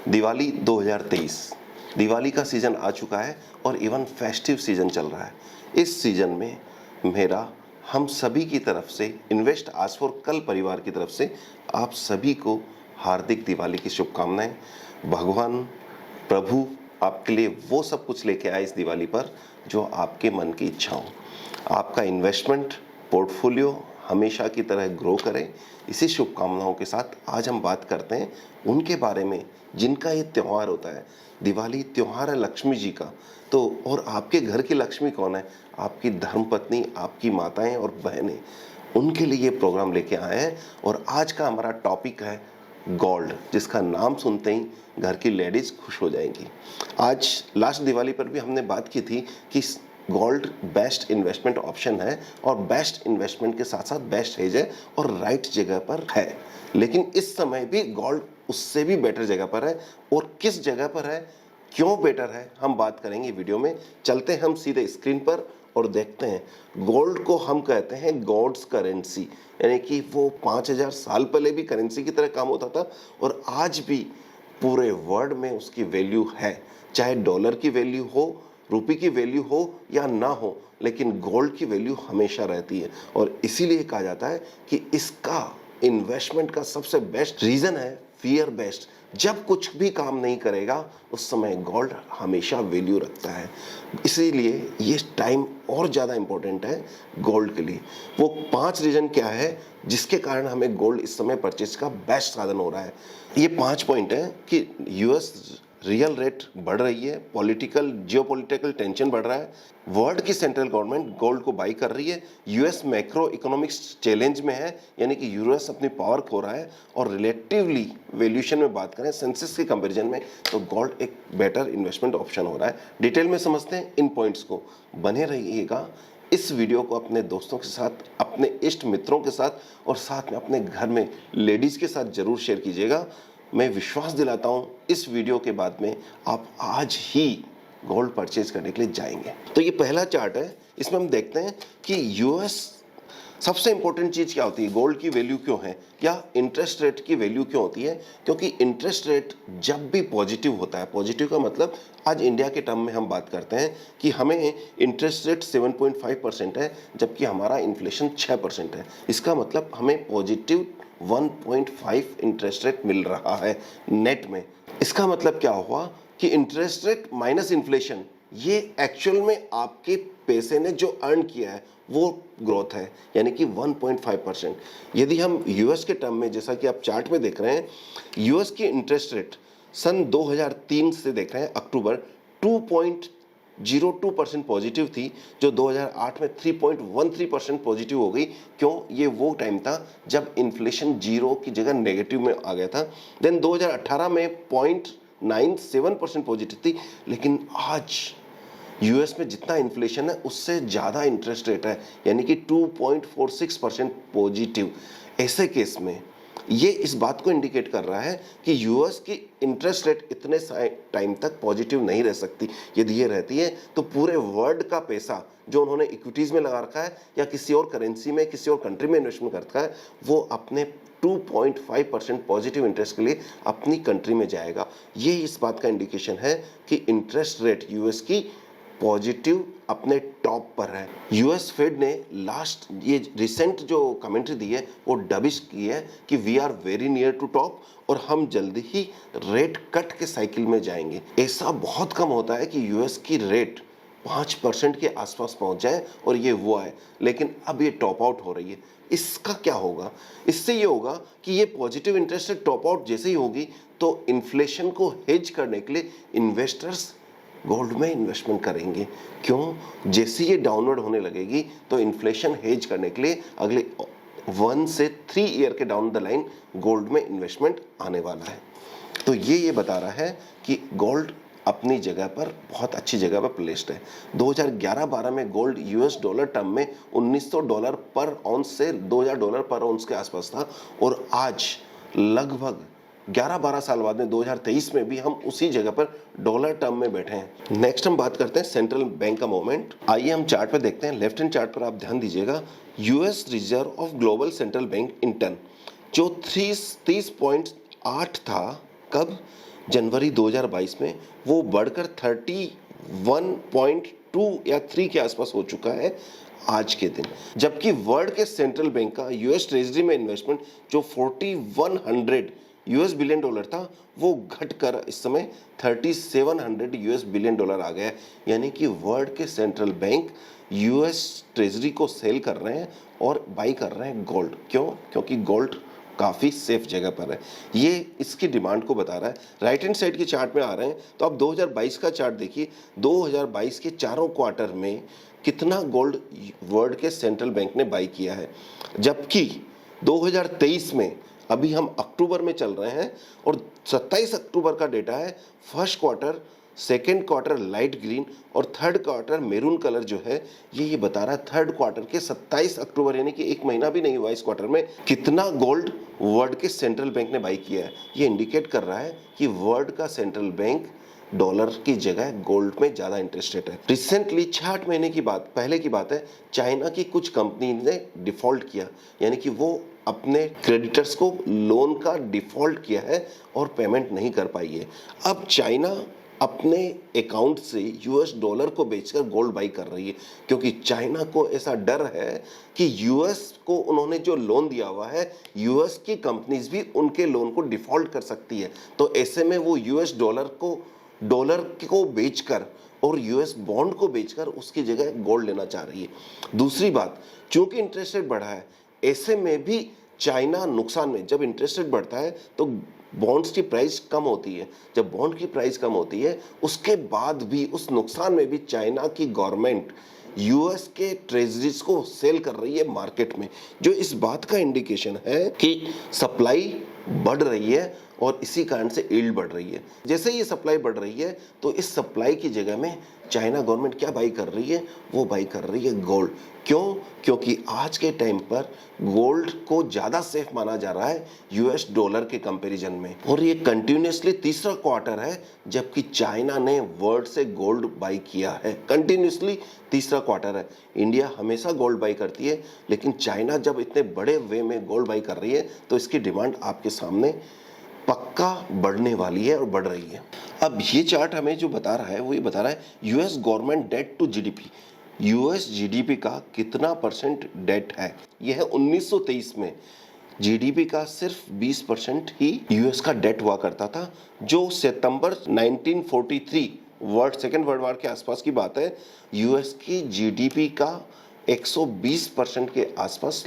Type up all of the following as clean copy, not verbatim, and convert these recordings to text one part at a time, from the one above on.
दिवाली 2023, दिवाली का सीज़न आ चुका है और इवन फेस्टिव सीज़न चल रहा है। इस सीज़न में मेरा हम सभी की तरफ से इन्वेस्ट आज फॉर कल परिवार की तरफ से आप सभी को हार्दिक दिवाली की शुभकामनाएं। भगवान प्रभु आपके लिए वो सब कुछ लेके आए इस दिवाली पर जो आपके मन की इच्छा हो। आपका इन्वेस्टमेंट पोर्टफोलियो हमेशा की तरह ग्रो करे। इसी शुभकामनाओं के साथ आज हम बात करते हैं उनके बारे में जिनका ये त्यौहार होता है। दिवाली त्यौहार है लक्ष्मी जी का, तो और आपके घर की लक्ष्मी कौन है? आपकी धर्मपत्नी, आपकी माताएं और बहनें। उनके लिए ये प्रोग्राम लेके आए हैं और आज का हमारा टॉपिक है गोल्ड, जिसका नाम सुनते ही घर की लेडीज खुश हो जाएंगी। आज लास्ट दिवाली पर भी हमने बात की थी कि गोल्ड बेस्ट इन्वेस्टमेंट ऑप्शन है और बेस्ट इन्वेस्टमेंट के साथ साथ बेस्ट हेज है और राइट जगह पर है। लेकिन इस समय भी गोल्ड उससे भी बेटर जगह पर है और किस जगह पर है, क्यों बेटर है, हम बात करेंगे वीडियो में। चलते हैं हम सीधे स्क्रीन पर और देखते हैं। गोल्ड को हम कहते हैं गॉड्स करेंसी, यानी कि वो 5000 साल पहले भी करेंसी की तरह काम होता था और आज भी पूरे वर्ल्ड में उसकी वैल्यू है। चाहे डॉलर की वैल्यू हो, रुपये की वैल्यू हो या ना हो, लेकिन गोल्ड की वैल्यू हमेशा रहती है। और इसीलिए कहा जाता है कि इसका इन्वेस्टमेंट का सबसे बेस्ट रीज़न है फियर बेस्ड। जब कुछ भी काम नहीं करेगा उस समय गोल्ड हमेशा वैल्यू रखता है। इसीलिए ये टाइम और ज़्यादा इम्पोर्टेंट है गोल्ड के लिए। वो 5 रीज़न क्या है जिसके कारण हमें गोल्ड इस समय परचेज का बेस्ट साधन हो रहा है। ये 5 पॉइंट है कि यूएस रियल रेट बढ़ रही है, जियोपॉलिटिकल टेंशन बढ़ रहा है, वर्ल्ड की सेंट्रल गवर्नमेंट गोल्ड को बाई कर रही है, यूएस मैक्रो इकोनॉमिक्स चैलेंज में है, यानी कि यूएस अपनी पावर खो रहा है, और रिलेटिवली वैल्यूएशन में बात करें सेंसेक्स के कंपैरिजन में तो गोल्ड एक बेटर इन्वेस्टमेंट ऑप्शन हो रहा है। डिटेल में समझते हैं इन पॉइंट्स को। बने रहिएगा इस वीडियो को अपने दोस्तों के साथ, अपने इष्ट मित्रों के साथ और साथ में अपने घर में लेडीज़ के साथ जरूर शेयर कीजिएगा। मैं विश्वास दिलाता हूं इस वीडियो के बाद में आप आज ही गोल्ड परचेज करने के लिए जाएंगे। तो ये पहला चार्ट है, इसमें हम देखते हैं कि यूएस सबसे इंपॉर्टेंट चीज़ क्या होती है, गोल्ड की वैल्यू क्यों है या इंटरेस्ट रेट की वैल्यू क्यों होती है। क्योंकि इंटरेस्ट रेट जब भी पॉजिटिव होता है, पॉजिटिव का मतलब आज इंडिया के टर्म में हम बात करते हैं कि हमें इंटरेस्ट रेट 7.5% है जबकि हमारा इन्फ्लेशन 6% है। इसका मतलब हमें पॉजिटिव 1.5 इंटरेस्ट रेट मिल रहा है नेट में। इसका मतलब क्या हुआ कि इंटरेस्ट रेट माइनस इन्फ्लेशन, ये एक्चुअल में आपके पैसे ने जो अर्न किया है वो ग्रोथ है, यानी कि 1.5%। यदि हम यूएस के टर्म में, जैसा कि आप चार्ट में देख रहे हैं, यूएस की इंटरेस्ट रेट सन 2003 से देख रहे हैं अक्टूबर 2.02% पॉजिटिव थी, जो 2008 में 3.13% पॉजिटिव हो गई। क्यों? ये वो टाइम था जब इन्फ्लेशन जीरो की जगह नेगेटिव में आ गया था। देन 2018 में 0.97% पॉजिटिव थी, लेकिन आज यूएस में जितना इन्फ्लेशन है उससे ज़्यादा इंटरेस्ट रेट है, यानी कि 2.46% पॉजिटिव। ऐसे केस में ये इस बात को इंडिकेट कर रहा है कि यूएस की इंटरेस्ट रेट इतने टाइम तक पॉजिटिव नहीं रह सकती। यदि ये रहती है तो पूरे वर्ल्ड का पैसा जो उन्होंने इक्विटीज़ में लगा रखा है या किसी और करेंसी में, किसी और कंट्री में इन्वेस्टमेंट कर रखा है, वो अपने 2.5% पॉजिटिव इंटरेस्ट के लिए अपनी कंट्री में जाएगा। ये इस बात का इंडिकेशन है कि इंटरेस्ट रेट यूएस की पॉजिटिव अपने टॉप पर है। यूएस फेड ने लास्ट ये रिसेंट जो कमेंट्री दी है वो डबिश की है कि we are very near to top और हम जल्दी ही रेट कट के साइकिल में जाएंगे। ऐसा बहुत कम होता है कि यूएस की रेट 5% के आसपास पहुंच जाए और ये हुआ है, लेकिन अब ये टॉप आउट हो रही है। इसका क्या होगा? इससे ये होगा कि ये positive interest rate top out जैसे ही होगी तो इन्फ्लेशन को हेज करने के लिए इन्वेस्टर्स गोल्ड में इन्वेस्टमेंट करेंगे। क्यों? जैसे ये डाउनवर्ड होने लगेगी तो इन्फ्लेशन हेज करने के लिए अगले 1 से 3 ईयर के डाउन द लाइन गोल्ड में इन्वेस्टमेंट आने वाला है। तो ये बता रहा है कि गोल्ड अपनी जगह पर बहुत अच्छी जगह पर प्लेस्ड है। 2011-12 में गोल्ड यूएस डॉलर टर्म में $1900 पर आउंस से $2000 पर आउंस के आसपास था और आज लगभग 11-12 साल बाद में 2023 में भी हम उसी जगह पर डॉलर टर्म में बैठे हैं। नेक्स्ट हम बात करते हैं सेंट्रल बैंक का मूवमेंट। आइए हम चार्ट पे देखते हैं। लेफ्ट हैंड चार्ट पर आप ध्यान दीजिएगा, US reserve of global central bank in ton जो 30.8 था कब? जनवरी 2022 में वो बढ़कर 31.2 या 3 के आसपास हो चुका है आज के दिन। जबकि वर्ल्ड के सेंट्रल बैंक का यूएस ट्रेजरी में इन्वेस्टमेंट जो 4100 यूएस बिलियन डॉलर था, वो घटकर इस समय 3700 यूएस बिलियन डॉलर आ गया है। यानी कि वर्ल्ड के सेंट्रल बैंक यूएस ट्रेजरी को सेल कर रहे हैं और बाई कर रहे हैं गोल्ड। क्यों? क्योंकि गोल्ड काफ़ी सेफ जगह पर है। ये इसकी डिमांड को बता रहा है। राइट हैंड साइड के चार्ट में आ रहे हैं तो आप 2022 का चार्ट देखिए। 2022 के चारों क्वार्टर में कितना गोल्ड वर्ल्ड के सेंट्रल बैंक ने बाई किया है, जबकि 2023 में अभी हम अक्टूबर में चल रहे हैं और 27 अक्टूबर का डेटा है। First quarter, second quarter light green और थर्ड क्वार्टर मेरून कलर जो है ये बता रहा है थर्ड क्वार्टर के 27 अक्टूबर यानी कि एक महीना भी नहीं हुआ इस क्वार्टर में कितना गोल्ड वर्ल्ड के सेंट्रल बैंक ने बाई किया है। ये इंडिकेट कर रहा है कि वर्ल्ड का सेंट्रल बैंक डॉलर की जगह गोल्ड में ज़्यादा इंटरेस्टेड है। रिसेंटली 6-8 महीने की बात पहले की बात है, चाइना की कुछ कंपनी ने डिफ़ॉल्ट किया, यानी कि वो अपने क्रेडिटर्स को लोन का डिफ़ॉल्ट किया है और पेमेंट नहीं कर पाई है। अब चाइना अपने अकाउंट से यूएस डॉलर को बेचकर गोल्ड बाई कर रही है, क्योंकि चाइना को ऐसा डर है कि यूएस को उन्होंने जो लोन दिया हुआ है, यूएस की कंपनीज भी उनके लोन को डिफ़ॉल्ट कर सकती है। तो ऐसे में वो यूएस डॉलर को बेचकर और यूएस बॉन्ड को बेचकर उसकी जगह गोल्ड लेना चाह रही है। दूसरी बात, चूंकि इंटरेस्ट रेट बढ़ा है, ऐसे में भी चाइना नुकसान में, जब इंटरेस्ट रेट बढ़ता है तो बॉन्ड्स की प्राइस कम होती है। जब बॉन्ड की प्राइस कम होती है उसके बाद भी उस नुकसान में भी चाइना की गवर्नमेंट यूएस के ट्रेजरीज को सेल कर रही है मार्केट में, जो इस बात का इंडिकेशन है कि सप्लाई बढ़ रही है और इसी कारण से यील्ड बढ़ रही है। जैसे ये सप्लाई बढ़ रही है तो इस सप्लाई की जगह में चाइना गवर्नमेंट क्या बाई कर रही है? वो बाई कर रही है गोल्ड। क्यों? क्योंकि आज के टाइम पर गोल्ड को ज़्यादा सेफ माना जा रहा है यूएस डॉलर के कंपैरिजन में, और ये कंटिन्यूसली तीसरा क्वार्टर है जबकि चाइना ने वर्ल्ड से गोल्ड बाई किया है। कंटिन्यूसली तीसरा क्वार्टर है। इंडिया हमेशा गोल्ड बाई करती है, लेकिन चाइना जब इतने बड़े वे में गोल्ड बाई कर रही है तो इसकी डिमांड आपके सामने पक्का बढ़ने वाली है और बढ़ रही है। अब ये चार्ट हमें जो बता रहा है वो ये बता रहा है US government debt to GDP. US GDP का कितना परसेंट डेट है? यह है 1923 में जीडीपी का सिर्फ 20% ही यूएस का डेट हुआ करता था, जो सितंबर 1943 सेकेंड वर्ल्ड वॉर के आसपास की बात है। यूएस की जीडीपी का 120% के आसपास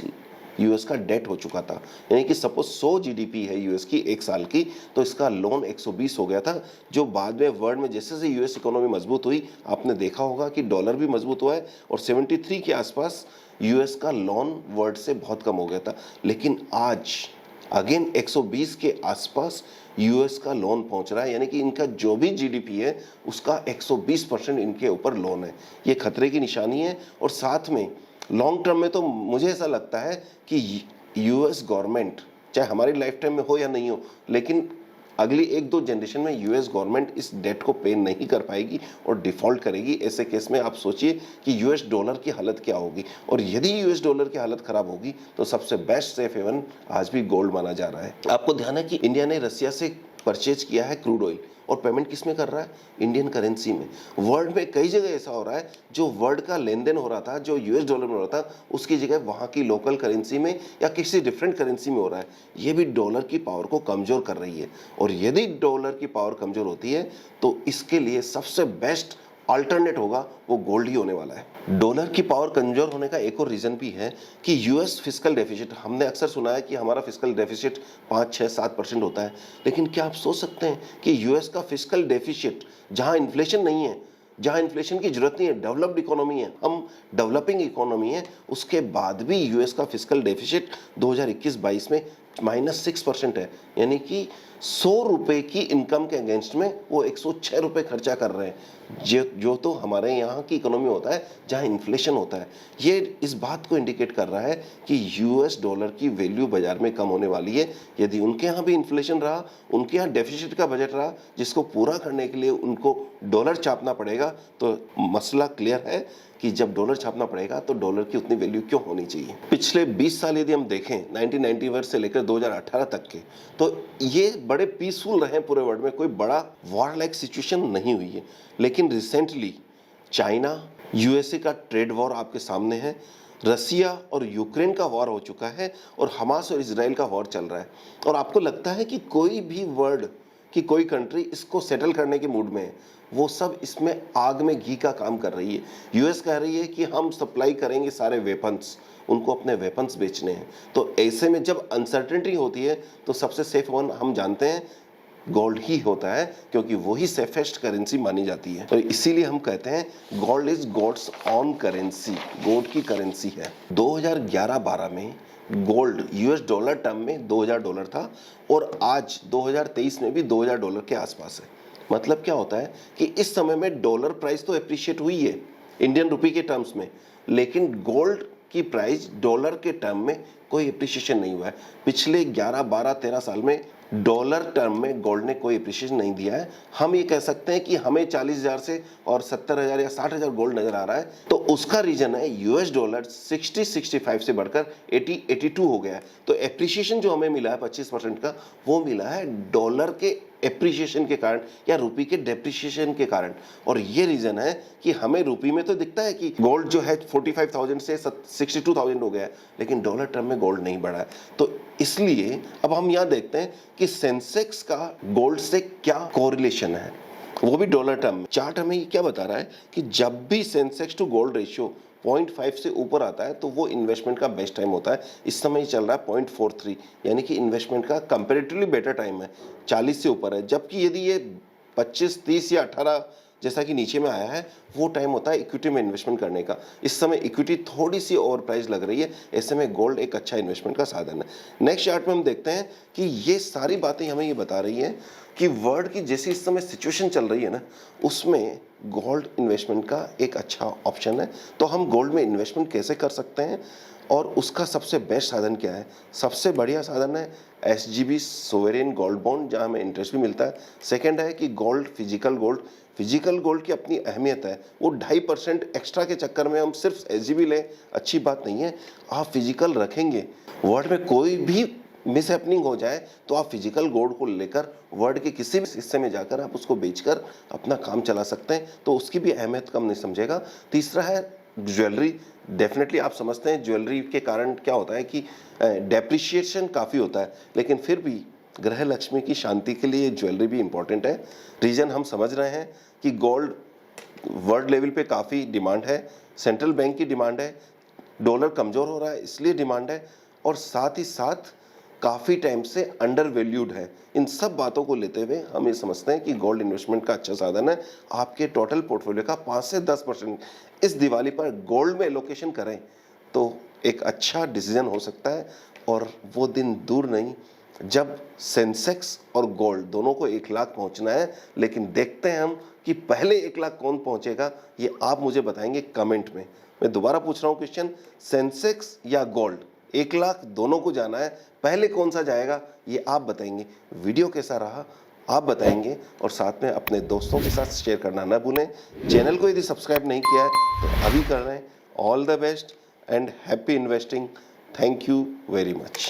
यूएस का डेट हो चुका था। यानी कि सपोज 100 जीडीपी है यूएस की एक साल की, तो इसका लोन 120 हो गया था, जो बाद में वर्ल्ड में जैसे जैसे यूएस इकोनॉमी मजबूत हुई, आपने देखा होगा कि डॉलर भी मजबूत हुआ है और 73 के आसपास यूएस का लोन वर्ल्ड से बहुत कम हो गया था। लेकिन आज अगेन 120 के आसपास यूएस का लोन पहुंच रहा है, यानी कि इनका जो भी जीडीपी है उसका 120% इनके ऊपर लोन है। ये खतरे की निशानी है। और साथ में लॉन्ग टर्म में तो मुझे ऐसा लगता है कि यूएस गवर्नमेंट, चाहे हमारी लाइफ टाइम में हो या नहीं हो, लेकिन अगली 1-2 जनरेशन में यूएस गवर्नमेंट इस डेट को पे नहीं कर पाएगी और डिफ़ॉल्ट करेगी। ऐसे केस में आप सोचिए कि यूएस डॉलर की हालत क्या होगी। और यदि यूएस डॉलर की हालत खराब होगी तो सबसे बेस्ट सेफ हेवन आज भी गोल्ड माना जा रहा है। आपको ध्यान है कि इंडिया ने रसिया से परचेज किया है क्रूड ऑयल, और पेमेंट किस में कर रहा है? इंडियन करेंसी में। वर्ल्ड में कई जगह ऐसा हो रहा है, जो वर्ल्ड का लेन देन हो रहा था, जो यूएस डॉलर में हो रहा था, उसकी जगह वहाँ की लोकल करेंसी में या किसी डिफरेंट करेंसी में हो रहा है। ये भी डॉलर की पावर को कमज़ोर कर रही है, और यदि डॉलर की पावर कमज़ोर होती है तो इसके लिए सबसे बेस्ट अल्टरनेट होगा वो गोल्ड ही होने वाला है। डॉलर की पावर कमजोर होने का एक और रीजन भी है कि यूएस फिस्कल डेफिसिट, हमने अक्सर सुना है कि हमारा फिस्कल डेफिसिट 5-6-7% होता है, लेकिन क्या आप सोच सकते हैं कि यूएस का फिस्कल डेफिसिट, जहां इन्फ्लेशन नहीं है, जहां इन्फ्लेशन की जरूरत नहीं है, डेवलप्ड इकोनॉमी है, हम डेवलपिंग इकोनॉमी है, उसके बाद भी यूएस का फिस्कल डेफिसिट 2021-22 में -6% है। यानी कि 100 रुपये की इनकम के अगेंस्ट में वो 106 रुपये खर्चा कर रहे हैं, जो तो हमारे यहाँ की इकोनॉमी होता है जहाँ इन्फ्लेशन होता है। ये इस बात को इंडिकेट कर रहा है कि यूएस डॉलर की वैल्यू बाजार में कम होने वाली है। यदि उनके यहाँ भी इन्फ्लेशन रहा, उनके यहाँ डेफिसिट का बजट रहा, जिसको पूरा करने के लिए उनको डॉलर छापना पड़ेगा, तो मसला क्लियर है, कि जब डॉलर छापना पड़ेगा तो डॉलर की उतनी वैल्यू क्यों होनी चाहिए। पिछले 20 साल यदि हम देखें 1991 से लेकर 2018 तक के, तो ये बड़े पीसफुल रहे पूरे वर्ल्ड में, कोई बड़ा वॉर लाइक सिचुएशन नहीं हुई है। लेकिन रिसेंटली चाइना यूएसए का ट्रेड वॉर आपके सामने है, रसिया और यूक्रेन का वॉर हो चुका है और हमास और इजराइल का वॉर चल रहा है। और आपको लगता है कि कोई भी वर्ल्ड कि कोई कंट्री इसको सेटल करने के मूड में है? वो सब इसमें आग में घी का काम कर रही है। यूएस कह रही है कि हम सप्लाई करेंगे सारे वेपन्स, उनको अपने वेपन्स बेचने हैं। तो ऐसे में जब अनसर्टेनिटी होती है तो सबसे सेफ वन हम जानते हैं गोल्ड ही होता है, क्योंकि वही सेफेस्ट करेंसी मानी जाती है। तो इसीलिए हम कहते हैं gold is God's own currency, God की करेंसी है। 2011-12 में गोल्ड यूएस डॉलर टर्म में $2000 था और आज 2023 में भी $2000 के आसपास है। मतलब क्या होता है कि इस समय में डॉलर प्राइस तो एप्रिशिएट हुई है इंडियन रुपी के टर्म्स में, लेकिन गोल्ड की प्राइस डॉलर के टर्म में कोई एप्रिशिएशन नहीं हुआ है। पिछले 11, 12, 13 साल में डॉलर टर्म में गोल्ड ने कोई एप्रिशिएशन नहीं दिया है। हम ये कह सकते हैं कि हमें 40,000 से और 70,000 या 60,000 गोल्ड नजर आ रहा है, तो उसका रीजन है यूएस डॉलर 60-65 से बढ़कर 80-82 हो गया है। तो एप्रिशिएशन जो हमें मिला है 25% का, वो मिला है डॉलर के एप्रिशिएशन के कारण या रुपी के डेप्रिशिएशन के कारण। और ये रीजन है कि हमें रुपी में तो दिखता है कि गोल्ड जो है 45,000 से 62,000 हो गया है, लेकिन डॉलर टर्म में गोल्ड नहीं बढ़ा है। तो इसलिए अब हम यहाँ देखते हैं कि सेंसेक्स का गोल्ड से क्या कोरिलेशन है, वो भी डॉलर टर्म में। चार्ट हमें ये क्या बता रहा है कि जब भी सेंसेक्स टू गोल्ड रेशियो 0.5 से ऊपर आता है तो वो इन्वेस्टमेंट का बेस्ट टाइम होता है। इस समय ये चल रहा है 0.43, यानी कि इन्वेस्टमेंट का कंपैरेटिवली बेटर टाइम है, 40 से ऊपर है। जबकि यदि ये 25, 30 या 18 जैसा कि नीचे में आया है, वो टाइम होता है इक्विटी में इन्वेस्टमेंट करने का। इस समय इक्विटी थोड़ी सी ओवर प्राइस लग रही है, ऐसे में गोल्ड एक अच्छा इन्वेस्टमेंट का साधन है। नेक्स्ट चार्ट में हम देखते हैं कि ये सारी बातें हमें ये बता रही हैं कि वर्ल्ड की जैसी इस समय सिचुएशन चल रही है ना, उसमें गोल्ड इन्वेस्टमेंट का एक अच्छा ऑप्शन है। तो हम गोल्ड में इन्वेस्टमेंट कैसे कर सकते हैं और उसका सबसे बेस्ट साधन क्या है? सबसे बढ़िया साधन है एसजीबी सोवरेन गोल्ड बॉन्ड, जहाँ हमें इंटरेस्ट भी मिलता है। सेकेंड है कि गोल्ड फिजिकल गोल्ड की अपनी अहमियत है। वो 2.5% एक्स्ट्रा के चक्कर में हम सिर्फ एसजीबी लें, अच्छी बात नहीं है। आप फिजिकल रखेंगे, वर्ल्ड में कोई भी मिस हैपनिंग हो जाए तो आप फिजिकल गोल्ड को लेकर वर्ल्ड के किसी भी हिस्से में जाकर आप उसको बेचकर अपना काम चला सकते हैं, तो उसकी भी अहमियत कम नहीं समझेगा। तीसरा है ज्वेलरी। डेफिनेटली आप समझते हैं ज्वेलरी के कारण क्या होता है कि डेप्रिशिएशन काफ़ी होता है, लेकिन फिर भी ग्रह लक्ष्मी की शांति के लिए ज्वेलरी भी इंपॉर्टेंट है। रीजन हम समझ रहे हैं कि गोल्ड वर्ल्ड लेवल पे काफ़ी डिमांड है, सेंट्रल बैंक की डिमांड है, डॉलर कमज़ोर हो रहा है इसलिए डिमांड है, और साथ ही साथ काफ़ी टाइम से अंडर वैल्यूड है। इन सब बातों को लेते हुए हम ये समझते हैं कि गोल्ड इन्वेस्टमेंट का अच्छा साधन है। आपके टोटल पोर्टफोलियो का 5 से 10% इस दिवाली पर गोल्ड में एलोकेशन करें तो एक अच्छा डिसीजन हो सकता है। और वो दिन दूर नहीं जब सेंसेक्स और गोल्ड दोनों को 1 लाख पहुंचना है, लेकिन देखते हैं हम कि पहले 1 लाख कौन पहुंचेगा, ये आप मुझे बताएंगे कमेंट में। मैं दोबारा पूछ रहा हूँ क्वेश्चन, सेंसेक्स या गोल्ड 1 लाख दोनों को जाना है, पहले कौन सा जाएगा ये आप बताएंगे। वीडियो कैसा रहा आप बताएंगे और साथ में अपने दोस्तों के साथ शेयर करना ना भूलें। चैनल को यदि सब्सक्राइब नहीं किया है तो अभी कर रहे हैं। All the best and happy investing. Thank you very much.